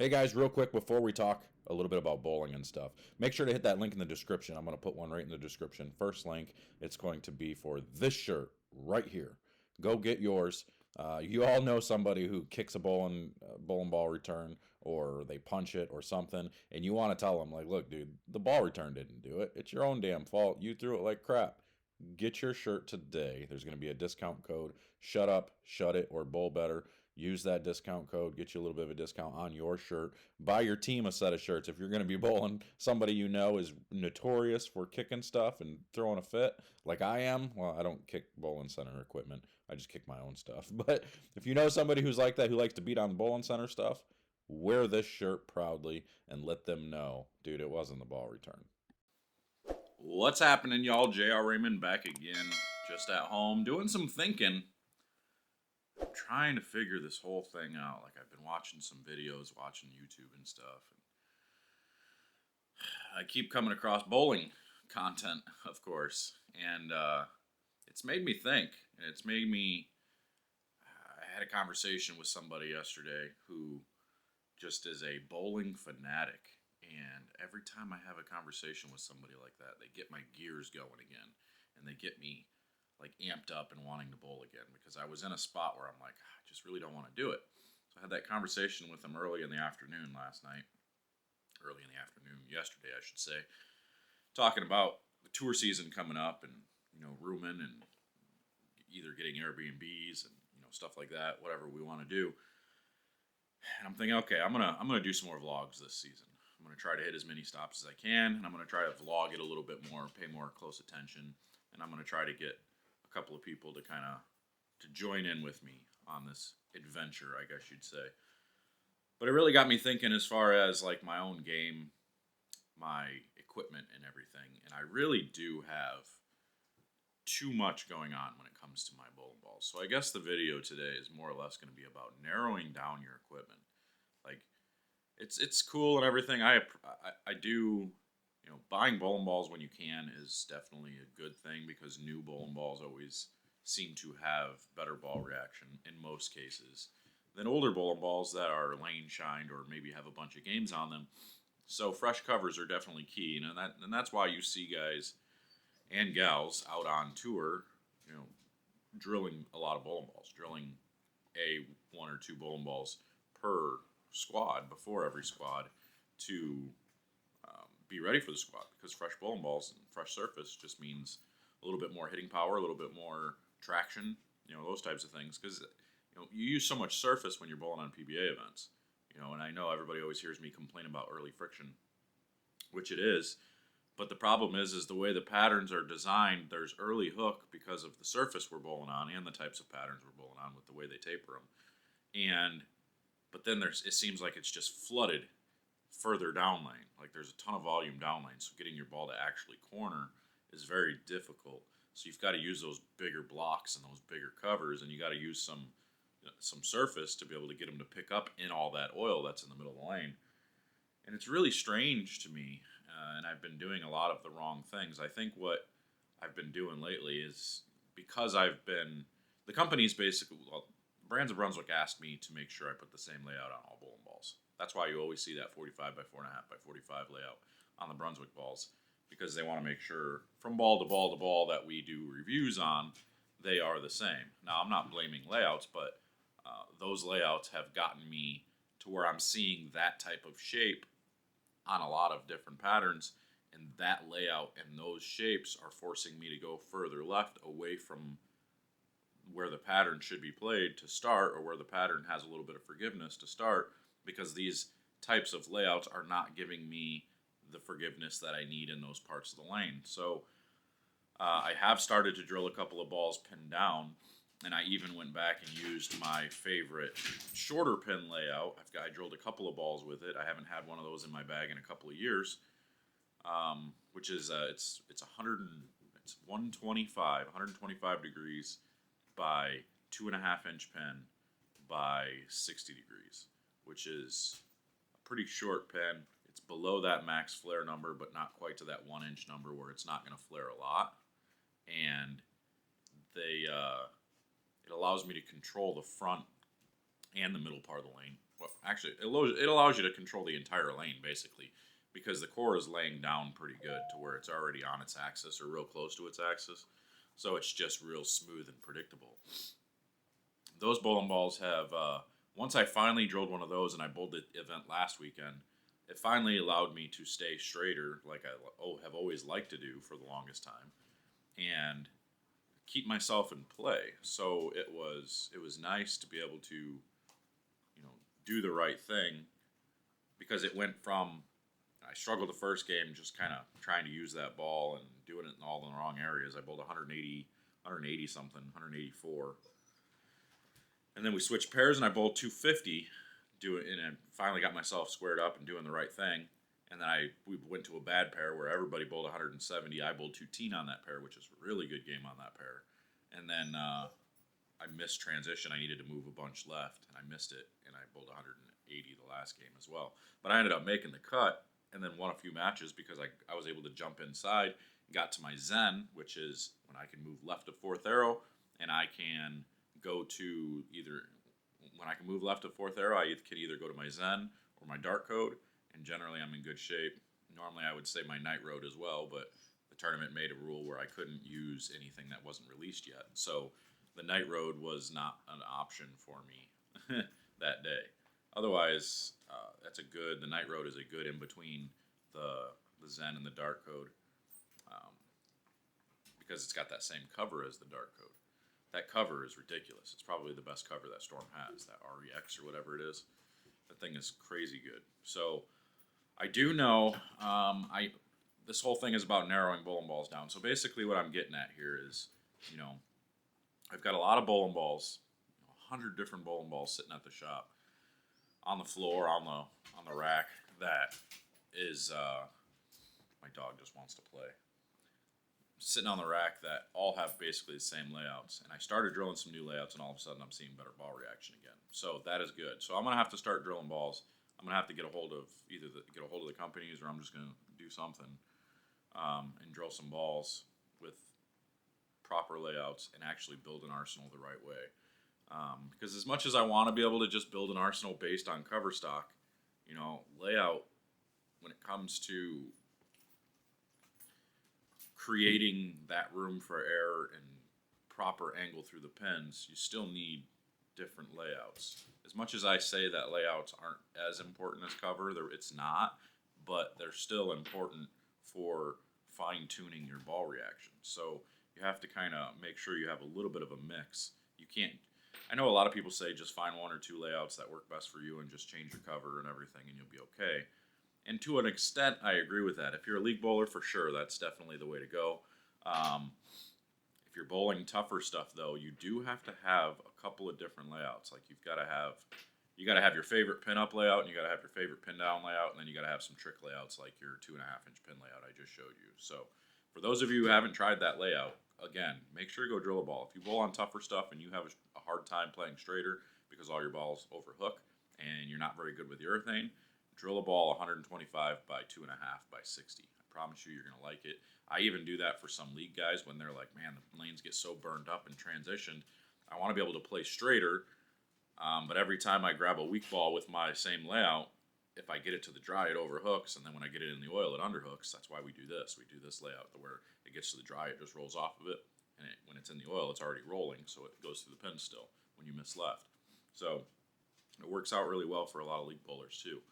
Hey guys, real quick before we talk a little bit about bowling and stuff, make sure to hit that link in the description. I'm going to put one right in the description. First link, it's going to be for this shirt right here. Go get yours. You all know somebody who kicks a bowling ball return, or they punch it or something, and you want to tell them like, "Look, dude, the ball return didn't do it. It's your own damn fault. You threw it like crap." Get your shirt today. There's going to be a discount code. Shut up, shut it, or bowl better. Use that discount code. Get you a little bit of a discount on your shirt. Buy your team a set of shirts. If you're going to be bowling, somebody you know is notorious for kicking stuff and throwing a fit, like I am. Well, I don't kick bowling center equipment. I just kick my own stuff. But if you know somebody who's like that, who likes to beat on the bowling center stuff, wear this shirt proudly and let them know, dude, it wasn't the ball return. What's happening, y'all? JR Raymond back again, just at home, doing some thinking. I'm trying to figure this whole thing out. Like, I've been watching some videos, watching YouTube and stuff. And I keep coming across bowling content, of course. And it's made me think. And it's made me. I had a conversation with somebody yesterday who just is a bowling fanatic. And every time I have a conversation with somebody like that, they get my gears going again. And they get me like amped up and wanting to bowl again because I was in a spot where I'm like, I just really don't want to do it. So I had that conversation with them early in the afternoon last night, early in the afternoon yesterday, I should say, talking about the tour season coming up and, rooming and either getting Airbnbs and, stuff like that, whatever we want to do. And I'm thinking, okay, I'm gonna do some more vlogs this season. I'm gonna try to hit as many stops as I can, and I'm gonna try to vlog it a little bit more, pay more close attention, and I'm gonna try to get a couple of people to to join in with me on this adventure, I guess you'd say. But it really got me thinking as far as like my own game, my equipment, and everything. And I really do have too much going on when it comes to my bowling balls. So I guess the video today is more or less going to be about narrowing down your equipment. Like it's cool and everything. I do, buying bowling balls when you can is definitely a good thing because new bowling balls always seem to have better ball reaction in most cases than older bowling balls that are lane shined or maybe have a bunch of games on them. So fresh covers are definitely key, and that's why you see guys and gals out on tour, you know, drilling a lot of bowling balls, drilling a one or two bowling balls per squad before every squad to be ready for the squad because fresh bowling balls and fresh surface just means a little bit more hitting power, a little bit more traction, those types of things because you use so much surface when you're bowling on PBA events, and I know everybody always hears me complain about early friction, which it is. But the problem is the way the patterns are designed. There's early hook because of the surface we're bowling on and the types of patterns we're bowling on with the way they taper them. But then it seems like it's just flooded further down lane. Like there's a ton of volume down lane, so getting your ball to actually corner is very difficult. So you've got to use those bigger blocks and those bigger covers, and you got to use some surface to be able to get them to pick up in all that oil that's in the middle of the lane. And it's really strange to me, and I've been doing a lot of the wrong things. I think what I've been doing lately is because the company's basically, well, Brands of Brunswick asked me to make sure I put the same layout on all bowling balls. That's why you always see that 45 by 4.5 by 45 layout on the Brunswick balls, because they want to make sure from ball to ball to ball that we do reviews on, they are the same. Now, I'm not blaming layouts, but those layouts have gotten me to where I'm seeing that type of shape on a lot of different patterns, and that layout and those shapes are forcing me to go further left away from where the pattern should be played to start, or where the pattern has a little bit of forgiveness to start, because these types of layouts are not giving me the forgiveness that I need in those parts of the lane. So I have started to drill a couple of balls pinned down, and I even went back and used my favorite shorter pin layout. I drilled a couple of balls with it. I haven't had one of those in my bag in a couple of years, which is it's 125 degrees by 2.5 inch pin by 60 degrees, which is a pretty short pin. It's below that max flare number, but not quite to that 1 inch number where it's not going to flare a lot. And it allows me to control the front and the middle part of the lane well, actually, it allows you to control the entire lane basically, because the core is laying down pretty good to where it's already on its axis or real close to its axis, so it's just real smooth and predictable. Those bowling balls have. Once I finally drilled one of those, and I bowled the event last weekend, it finally allowed me to stay straighter, like I have always liked to do for the longest time, and keep myself in play. So it was nice to be able to, do the right thing, because it went from, I struggled the first game just kind of trying to use that ball and doing it in all the wrong areas. I bowled 180 something, 184. And then we switched pairs and I bowled 250, and I finally got myself squared up and doing the right thing. And then we went to a bad pair where everybody bowled 170. I bowled 210 on that pair, which is a really good game on that pair. And then I missed transition. I needed to move a bunch left, and I missed it, and I bowled 180 the last game as well. But I ended up making the cut and then won a few matches because I was able to jump inside and got to my Zen, which is when I can move left of fourth arrow, and I can go to when I can move left of fourth arrow, I can either go to my Zen or my Dark Code, and generally I'm in good shape. Normally I would say my Night Road as well, but the tournament made a rule where I couldn't use anything that wasn't released yet. So the Night Road was not an option for me that day. Otherwise, the Night Road is a good in between the Zen and the Dark Code, because it's got that same cover as the Dark Code. That cover is ridiculous. It's probably the best cover that Storm has, that REX or whatever it is. That thing is crazy good. So I do know this whole thing is about narrowing bowling balls down. So basically what I'm getting at here is, I've got a lot of bowling balls, 100 different bowling balls sitting at the shop, on the floor, on the rack. That is, my dog just wants to play. Sitting on the rack that all have basically the same layouts. And I started drilling some new layouts, and all of a sudden I'm seeing better ball reaction again. So that is good. So I'm gonna have to start drilling balls. I'm gonna have to get a hold of the companies, or I'm just gonna do something, and drill some balls with proper layouts and actually build an arsenal the right way. Because as much as I want to be able to just build an arsenal based on cover stock, layout, when it comes to creating that room for error and proper angle through the pins, you still need different layouts. As much as I say that layouts aren't as important as cover, it's not, but they're still important for fine-tuning your ball reaction. So you have to kind of make sure you have a little bit of a mix. You can't, I know a lot of people say just find one or two layouts that work best for you and just change your cover and everything and you'll be okay. And to an extent, I agree with that. If you're a league bowler, for sure, that's definitely the way to go. If you're bowling tougher stuff, though, you do have to have a couple of different layouts. Like you got to have your favorite pin up layout, and you got to have your favorite pin down layout, and then you got to have some trick layouts like your 2.5-inch pin layout I just showed you. So for those of you who haven't tried that layout, again, make sure to go drill a ball. If you bowl on tougher stuff and you have a hard time playing straighter because all your balls overhook and you're not very good with your urethane, drill a ball 125 by 2.5 by 60. I promise you're going to like it. I even do that for some league guys when they're like, man, the lanes get so burned up and transitioned. I want to be able to play straighter, but every time I grab a weak ball with my same layout, if I get it to the dry, it overhooks, and then when I get it in the oil, it underhooks. That's why we do this. We do this layout where it gets to the dry, it just rolls off of it, and when it's in the oil, it's already rolling, so it goes through the pin still when you miss left. So it works out really well for a lot of league bowlers too.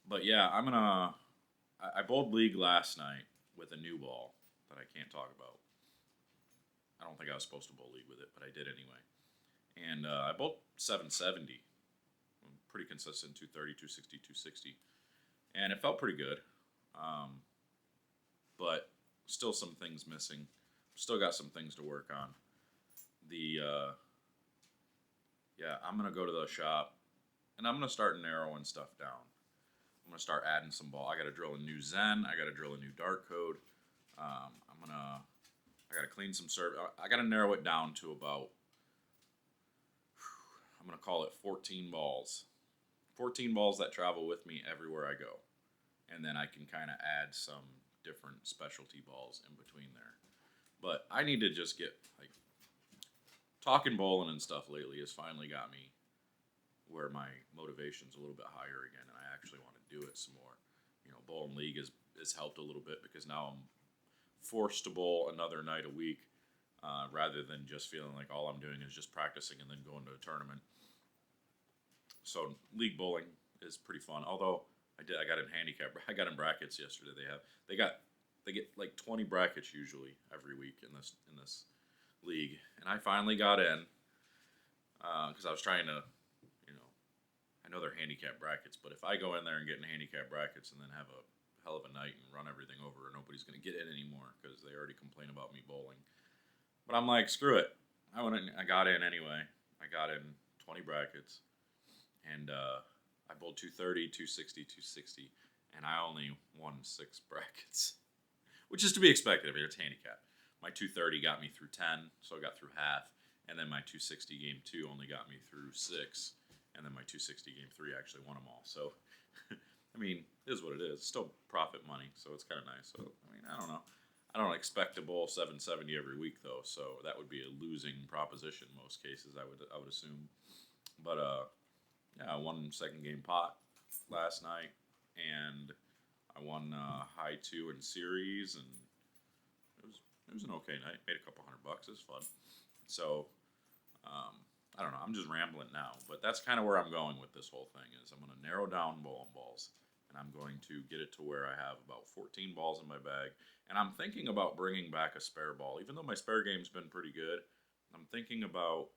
But yeah, I bowled league last night with a new ball that I can't talk about. I don't think I was supposed to bowl league with it, but I did anyway. And I bowled 770. Pretty consistent, 230, 260, 260. And it felt pretty good. But still some things missing. Still got some things to work on. I'm going to go to the shop, and I'm going to start narrowing stuff down. I'm going to start adding some ball. I got to drill a new Zen. I got to drill a new Dark Code. I got to clean some serve. I got to narrow it down to about, I'm going to call it 14 balls. 14 balls that travel with me everywhere I go. And then I can kind of add some different specialty balls in between there. But I need to just get, talking bowling and stuff lately has finally got me where my motivation's a little bit higher again, and I actually want to do it some more. Bowling league has helped a little bit because now I'm forced to bowl another night a week, rather than just feeling like all I'm doing is just practicing and then going to a tournament. So league bowling is pretty fun. Although I got in handicap. I got in brackets yesterday. They get like 20 brackets usually every week in this league, and I finally got in because I was trying to, you know, I know they're handicap brackets, but if I go in there and get in handicap brackets and then have a hell of a night and run everything over, nobody's going to get in anymore because they already complain about me bowling. But I'm like, screw it. I got in anyway. I got in 20 brackets, and I bowled 230, 260, 260, and I only won 6 brackets, which is to be expected. I mean, it's handicap. My 230 got me through 10, so I got through half, and then my 260 game 2 only got me through 6, and then my 260 game 3 actually won them all. So, I mean, it is what it is. It's still profit money, so it's kind of nice. So, I mean, I don't know. I don't expect to bowl 770 every week though, so that would be a losing proposition in most cases. I would assume, but yeah, I won second game pot last night, and I won high 2 in series, and it was an okay night. Made a couple $100. It was fun. So I don't know. I'm just rambling now, but that's kind of where I'm going with this whole thing. Is I'm going to narrow down bowling balls, and I'm going to get it to where I have about 14 balls in my bag. And I'm thinking about bringing back a spare ball, even though my spare game's been pretty good. I'm thinking about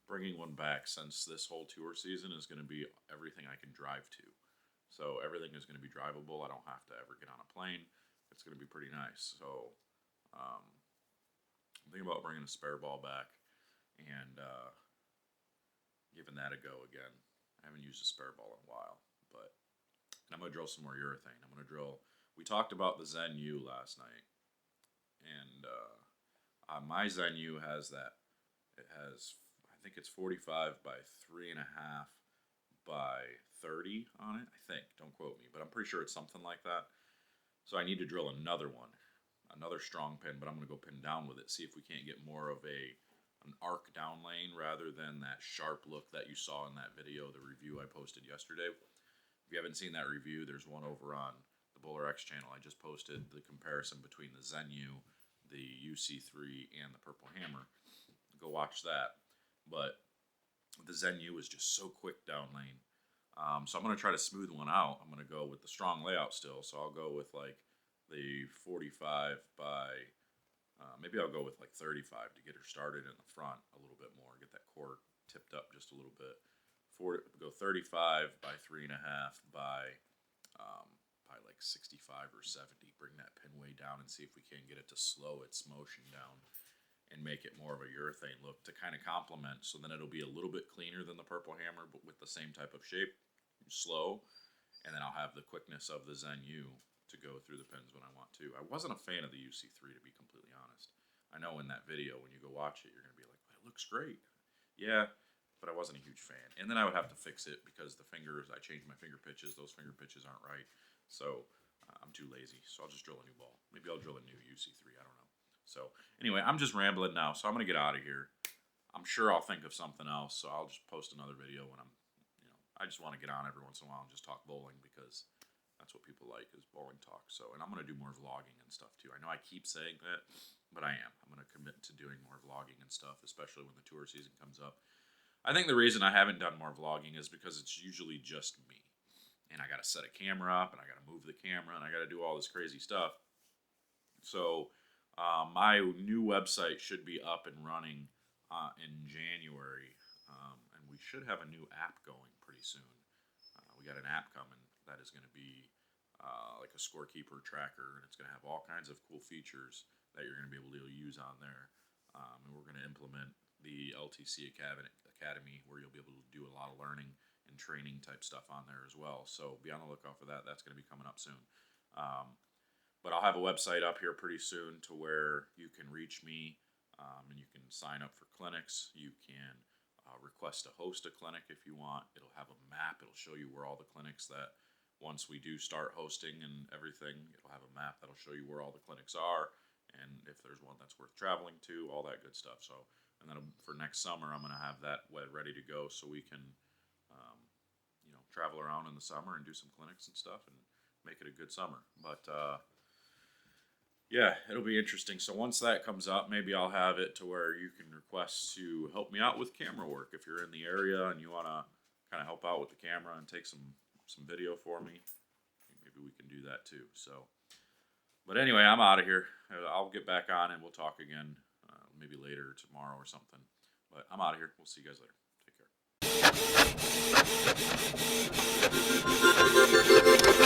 bringing one back since this whole tour season is going to be everything I can drive to. So everything is going to be drivable. I don't have to ever get on a plane. It's going to be pretty nice. So I'm thinking about bringing a spare ball back and giving that a go again. I haven't used a spare ball in a while, but and I'm going to drill some more urethane. I'm going to drill. We talked about the Zen U last night, and my Zen U has that. It has, I think it's 45 by 3.5 by 30 on it. I think. Don't quote me, but I'm pretty sure it's something like that. So I need to drill another one, another strong pin, but I'm going to go pin down with it. See if we can't get more of an arc down lane rather than that sharp look that you saw in that video, the review I posted yesterday. If you haven't seen that review, there's one over on the Bowler X channel. I just posted the comparison between the Zen U, the UC3, and the Purple Hammer. Go watch that. But the Zen U is just so quick down lane. So I'm going to try to smooth one out. I'm going to go with the strong layout still. So I'll go with like the 45 by, maybe I'll go with like 35 to get her started in the front a little bit more. Get that core tipped up just a little bit. Go 35 by 3.5 by like 65 or 70. Bring that pin way down and see if we can get it to slow its motion down and make it more of a urethane look to kind of complement. So then it'll be a little bit cleaner than the Purple Hammer, but with the same type of shape, slow. And then I'll have the quickness of the Zen U to go through the pins when I want to. I wasn't a fan of the UC3, to be completely honest. I know in that video, when you go watch it, you're going to be like, well, it looks great. Yeah, but I wasn't a huge fan. And then I would have to fix it because the fingers, I changed my finger pitches. Those finger pitches aren't right. So I'm too lazy. So I'll just drill a new ball. Maybe I'll drill a new UC3. I don't know. So anyway, I'm just rambling now. So I'm going to get out of here. I'm sure I'll think of something else. So I'll just post another video when I just want to get on every once in a while and just talk bowling because that's what people like is bowling talk. So, and I'm going to do more vlogging and stuff too. I know I keep saying that, but I am. I'm going to commit to doing more vlogging and stuff, especially when the tour season comes up. I think the reason I haven't done more vlogging is because it's usually just me. And I got to set a camera up, and I got to move the camera, and I got to do all this crazy stuff. So my new website should be up and running in January, and we should have a new app going pretty soon. We got an app coming that is going to be like a scorekeeper tracker, and it's going to have all kinds of cool features that you're going to be able to use on there. And we're going to implement the LTC Academy, where you'll be able to do a lot of learning and training type stuff on there as well. So be on the lookout for that. That's going to be coming up soon. But I'll have a website up here pretty soon to where you can reach me, and you can sign up for clinics. You can request to host a clinic if you want. It'll have a map. It'll show you where all the clinics that once we do start hosting and everything, it'll have a map that'll show you where all the clinics are and if there's one that's worth traveling to, all that good stuff. So, and then for next summer, I'm going to have that ready to go so we can travel around in the summer and do some clinics and stuff and make it a good summer. But yeah, it'll be interesting. So once that comes up, maybe I'll have it to where you can request to help me out with camera work. If you're in the area and you want to kind of help out with the camera and take some video for me, maybe we can do that too. So, but anyway, I'm out of here. I'll get back on and we'll talk again maybe later tomorrow or something. But I'm out of here. We'll see you guys later. Take care.